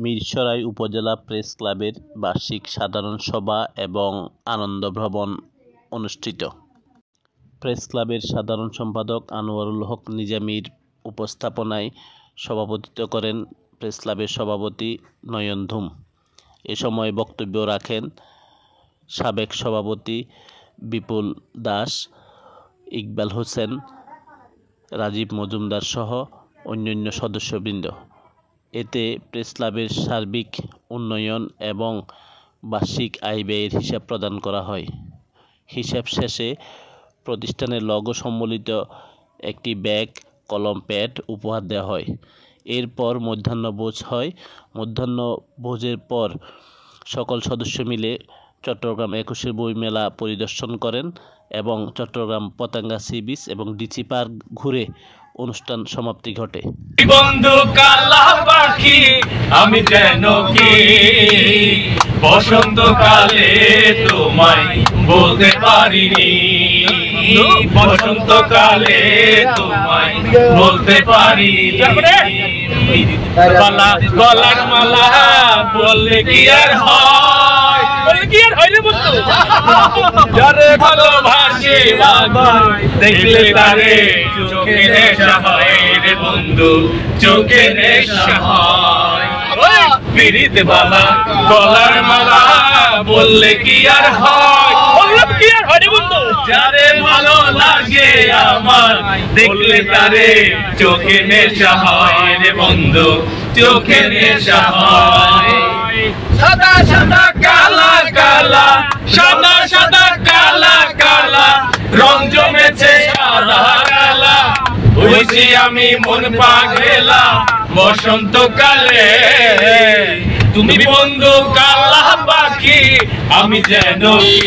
মিরসরাই উপজেলা প্রেস ক্লাবের বার্ষিক সাধারণ সভা এবং আনন্দ ভ্রমণ অনুষ্ঠিত। প্রেস ক্লাবের সাধারণ সম্পাদক আনোয়ারুল হক নিজামীর উপস্থাপনায় সভাপতিত্ব করেন প্রেস ক্লাবের সভাপতি নয়ন ধুম। এ সময় বক্তব্য রাখেন সাবেক সভাপতি বিপুল দাস, ইকবাল হোসেন, রাজীব মজুমদার সহ অন্যান্য সদস্যবৃন্দ। এতে প্রেস ক্লাবের সার্বিক উন্নয়ন এবং বার্ষিক আয় ব্যয়ের হিসাব প্রদান করা হয়। হিসাব শেষে প্রতিষ্ঠানের লোগো সম্বলিত একটি ব্যাগ, কলম, প্যাড উপহার দেওয়া হয়। এরপর মধ্যাহ্নভোজ হয়। মধ্যাহ্নভোজের পর সকল সদস্য মিলে চট্টগ্রাম ২১শে বইমেলা পরিদর্শন করেন এবং চট্টগ্রাম পতেঙ্গা সি বিচ এবং ডিসি পার্ক ঘুরে অনুষ্ঠান সমাপ্তি ঘটে। বন্ধু কালা পাখি আমি যেন কি বসন্তকালে তোমায় বলতে পারিনি, বসন্তকালে তোমায় বলতে পারিনি। গলার মালা বললে কি আর হয়, যারে ভালোবাসি দেখলে তারে চোখে নেশা হয় রে বন্ধু, চোখে নেশা হয়। পিরিত বালা গলার মালা বললে কি আর হয়, কি আর হয় রে বন্ধু, যারে ভালো লাগে আমার দেখলে তারে চোখে নেশা হয় রে বন্ধু, চোখে নেশা হয়। সাদা সাদা কালা কালা, সাদা সাদা কালা কালা, রং জমেছে সাদা কালা, হইছি আমি মন পাগলা বসন্তকালে। তুমি বন্ধু কালা পাখি আমি যেন কি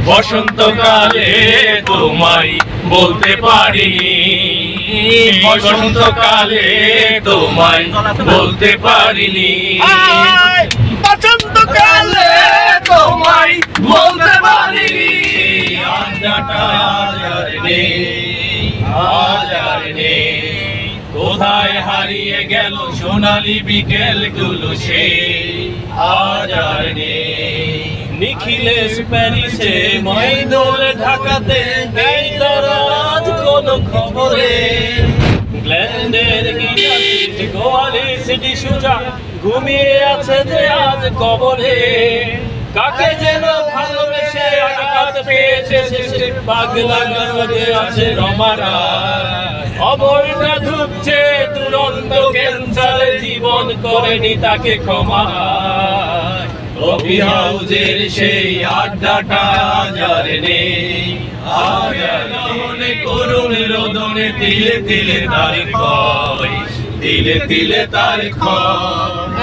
বসন্তকালে তোমায় বলতে পারিনি, বসন্তকালে তোমায় বলতে পারিনি, বসন্তকালে তোমায় বলতে পারিনি। আড্ডাটা আর নেই, আর নেই, কোথায় হারিয়ে গেল সোনালি বিকেল গুলো, সে আজ আর নেই। নিখিলেশ প্যারিসে, মহিদুল ঢাকাতে, নেই তার আজ কোনো খবরে। গ্ল্যান্ডের গিটারিস্ট গোয়ালি সিটি সুজা ঘুমিয়ে আছে যে আজ কবরে। কাকে যেন ভালোবেসে আঘাত পেয়েছে সে পাগলা গর্ভে আছে রমারা। অমরটা ধুকছে দুরন্ত ক্যান্সারে, জীবন করেনি তাকে ক্ষমা। কফি হাউজের সেই আড্ডাটা আজ নেই, আজ রহনে করুণ রোদনে তিলে তিলে তার ক্ষয়, তিলে তিলে তার ক্ষয়।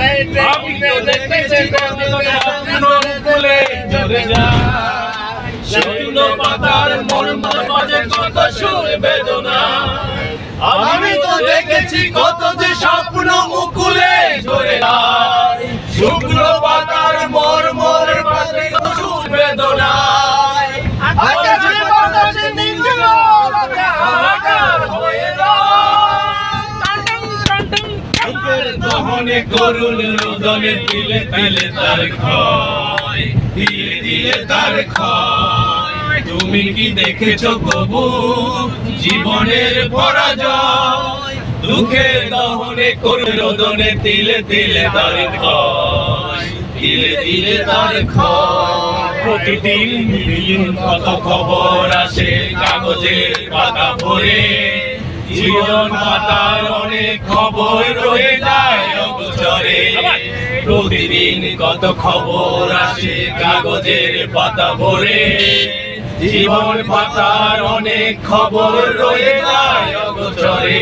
আমি তো দেখেছি ফুলে ঝরে যায়, শুকনো পাতার মর্ম মাঝে কত সুর বেদনা। আমি তো দেখেছি কত যে স্বপ্ন মুকুলে ঝরে যায়, শুকনো পাতার মর্মর মাঝে কত সুর বেদনা। দহনে করুণ রোদনে তিলে তিলে তার ক্ষয়, তিলে তিলে তার ক্ষয়। তুমি কি দেখেছো কবু জীবনের পরাজয়, দুঃখের দহনে করুণ রোদনে তিলে তিলে তার ক্ষয়, তিলে তিলে তার ক্ষয়। প্রতিদিন কত খবর আসে কাগজের পাতা ভরে, জীবন পাতার অনেক খবর রয়ে যায় অগোচরে। প্রতিদিন কত খবর আসে কাগজের পাতা ভরে, জীবন পাতার অনেক খবর রয়ে যায় অগোচরে।